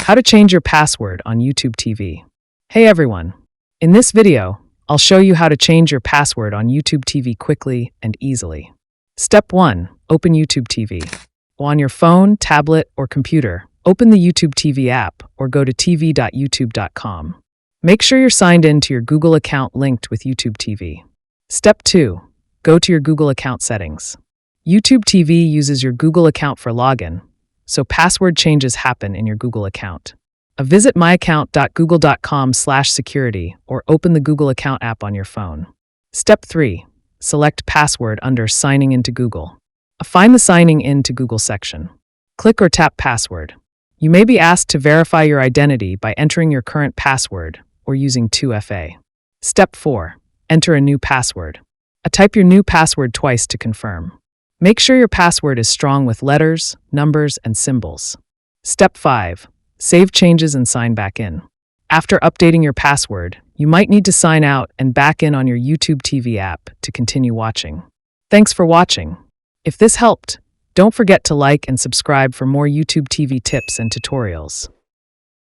How to change your password on YouTube TV. Hey everyone! In this video, I'll show you how to change your password on YouTube TV quickly and easily. Step 1. Open YouTube TV. On your phone, tablet, or computer, open the YouTube TV app or go to tv.youtube.com. Make sure you're signed in to your Google account linked with YouTube TV. Step 2. Go to your Google account settings. YouTube TV uses your Google account for login, so password changes happen in your Google account. Visit myaccount.google.com/security or open the Google account app on your phone. Step 3. Select password under Signing into Google. Find the Signing in to Google section. Click or tap Password. You may be asked to verify your identity by entering your current password or using 2FA. Step 4. Enter a new password. Type your new password twice to confirm. Make sure your password is strong with letters, numbers, and symbols. Step 5. Save changes and sign back in. After updating your password, you might need to sign out and back in on your YouTube TV app to continue watching. Thanks for watching. If this helped, don't forget to like and subscribe for more YouTube TV tips and tutorials.